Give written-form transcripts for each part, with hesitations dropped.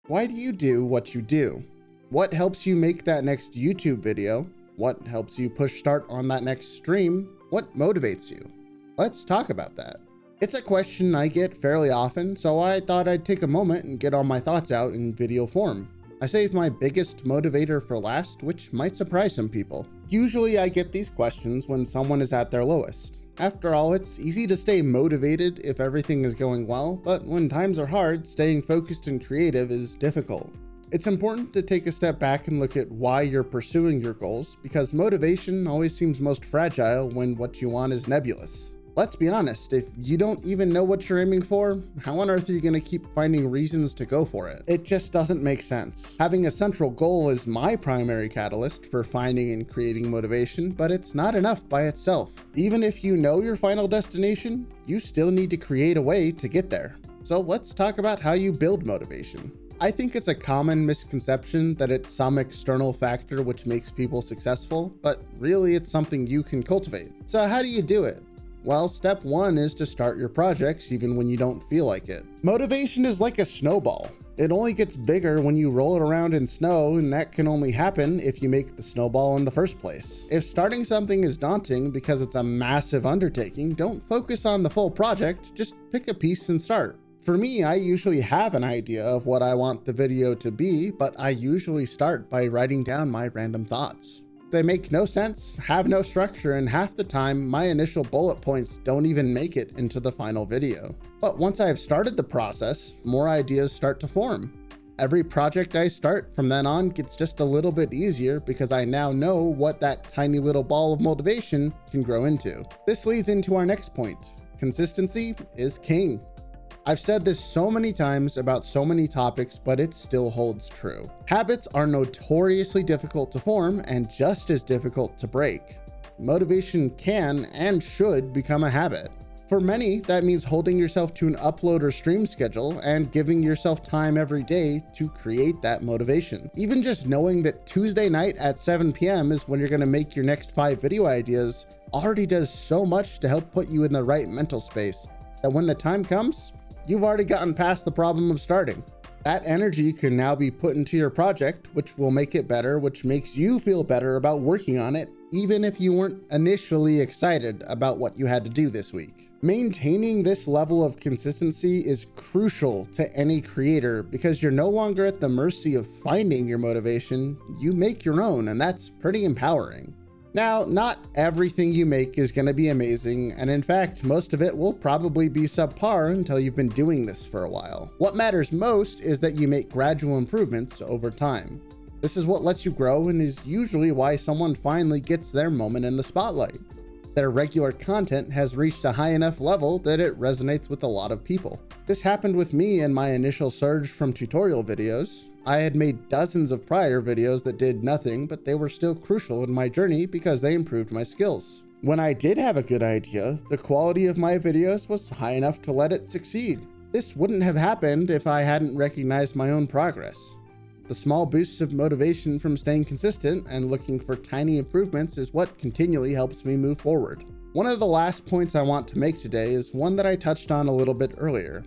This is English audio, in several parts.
Why do you do what you do? What helps you make that next YouTube video? What helps you push start on that next stream? What motivates you? Let's talk about that. It's a question I get fairly often, so I thought I'd take a moment and get all my thoughts out in video form. I saved my biggest motivator for last, which might surprise some people. Usually I get these questions when someone is at their lowest. After all, it's easy to stay motivated if everything is going well, but when times are hard, staying focused and creative is difficult. It's important to take a step back and look at why you're pursuing your goals, because motivation always seems most fragile when what you want is nebulous. Let's be honest, if you don't even know what you're aiming for, how on earth are you going to keep finding reasons to go for it? It just doesn't make sense. Having a central goal is my primary catalyst for finding and creating motivation, but it's not enough by itself. Even if you know your final destination, you still need to create a way to get there. So let's talk about how you build motivation. I think it's a common misconception that it's some external factor which makes people successful, but really it's something you can cultivate. So how do you do it? Well, step one is to start your projects even when you don't feel like it. Motivation is like a snowball. It only gets bigger when you roll it around in snow, and that can only happen if you make the snowball in the first place. If starting something is daunting because it's a massive undertaking, don't focus on the full project, just pick a piece and start. For me, I usually have an idea of what I want the video to be, but I usually start by writing down my random thoughts. They make no sense, have no structure, and half the time my initial bullet points don't even make it into the final video. But once I've started the process, more ideas start to form. Every project I start from then on gets just a little bit easier because I now know what that tiny little ball of motivation can grow into. This leads into our next point. Consistency is king. I've said this so many times about so many topics, but it still holds true. Habits are notoriously difficult to form and just as difficult to break. Motivation can and should become a habit. For many, that means holding yourself to an upload or stream schedule and giving yourself time every day to create that motivation. Even just knowing that Tuesday night at 7 p.m. is when you're going to make your next 5 video ideas already does so much to help put you in the right mental space that when the time comes, you've already gotten past the problem of starting. That energy can now be put into your project, which will make it better, which makes you feel better about working on it, even if you weren't initially excited about what you had to do this week. Maintaining this level of consistency is crucial to any creator because you're no longer at the mercy of finding your motivation. You make your own, and that's pretty empowering. Now, not everything you make is going to be amazing, and in fact, most of it will probably be subpar until you've been doing this for a while. What matters most is that you make gradual improvements over time. This is what lets you grow and is usually why someone finally gets their moment in the spotlight. Their regular content has reached a high enough level that it resonates with a lot of people. This happened with me in my initial surge from tutorial videos. I had made dozens of prior videos that did nothing, but they were still crucial in my journey because they improved my skills. When I did have a good idea, the quality of my videos was high enough to let it succeed. This wouldn't have happened if I hadn't recognized my own progress. The small boosts of motivation from staying consistent and looking for tiny improvements is what continually helps me move forward. One of the last points I want to make today is one that I touched on a little bit earlier.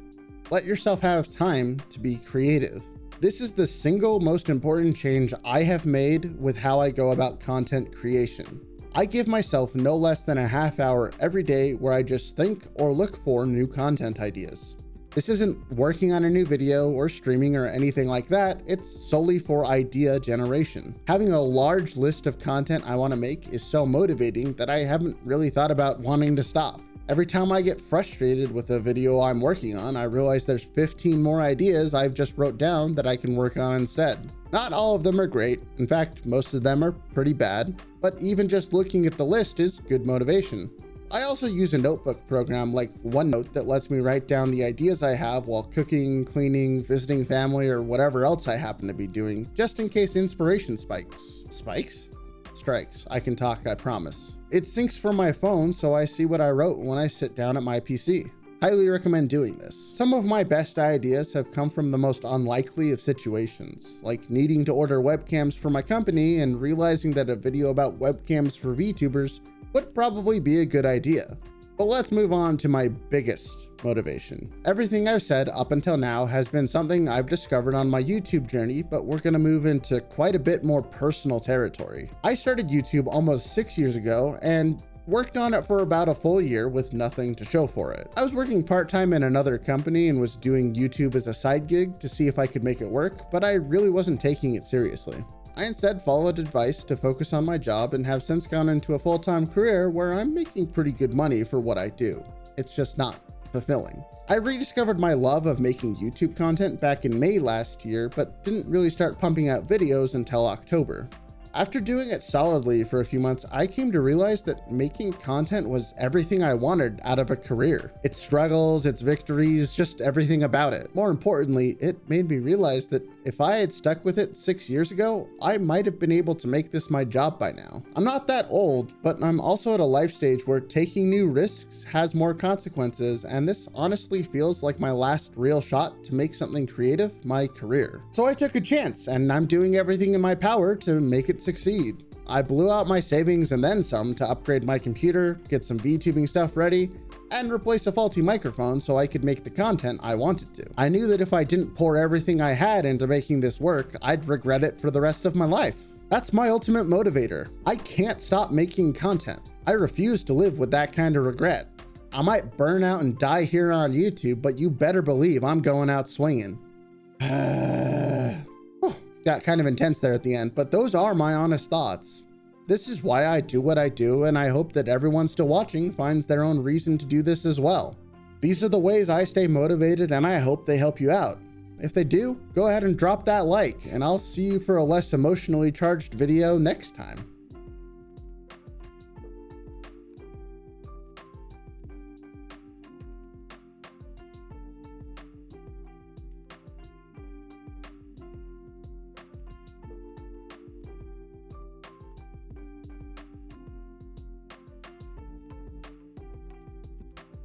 Let yourself have time to be creative. This is the single most important change I have made with how I go about content creation. I give myself no less than a half hour every day where I just think or look for new content ideas. This isn't working on a new video or streaming or anything like that, it's solely for idea generation. Having a large list of content I want to make is so motivating that I haven't really thought about wanting to stop. Every time I get frustrated with a video I'm working on, I realize there's 15 more ideas I've just wrote down that I can work on instead. Not all of them are great. In fact, most of them are pretty bad, but even just looking at the list is good motivation. I also use a notebook program like OneNote that lets me write down the ideas I have while cooking, cleaning, visiting family, or whatever else I happen to be doing, just in case inspiration spikes. Spikes? Strikes. I can talk, I promise. It syncs from my phone so I see what I wrote when I sit down at my PC. Highly recommend doing this. Some of my best ideas have come from the most unlikely of situations, like needing to order webcams for my company and realizing that a video about webcams for VTubers would probably be a good idea. But let's move on to my biggest motivation. Everything I've said up until now has been something I've discovered on my YouTube journey, but we're gonna move into quite a bit more personal territory. I started YouTube almost 6 years ago and worked on it for about a full year with nothing to show for it. I was working part-time in another company and was doing YouTube as a side gig to see if I could make it work, but I really wasn't taking it seriously. I instead followed advice to focus on my job and have since gone into a full-time career where I'm making pretty good money for what I do. It's just not fulfilling. I rediscovered my love of making YouTube content back in May last year, but didn't really start pumping out videos until October. After doing it solidly for a few months, I came to realize that making content was everything I wanted out of a career. Its struggles, its victories, just everything about it. More importantly, it made me realize that if I had stuck with it 6 years ago, I might have been able to make this my job by now. I'm not that old, but I'm also at a life stage where taking new risks has more consequences, and this honestly feels like my last real shot to make something creative my career. So I took a chance, and I'm doing everything in my power to make it succeed. I blew out my savings and then some to upgrade my computer, get some VTubing stuff ready, and replace a faulty microphone so I could make the content I wanted to. I knew that if I didn't pour everything I had into making this work, I'd regret it for the rest of my life. That's my ultimate motivator. I can't stop making content. I refuse to live with that kind of regret. I might burn out and die here on YouTube, but you better believe I'm going out swinging. Got kind of intense there at the end, but those are my honest thoughts. This is why I do what I do, and I hope that everyone still watching finds their own reason to do this as well. These are the ways I stay motivated, and I hope they help you out. If they do, go ahead and drop that like, and I'll see you for a less emotionally charged video next time.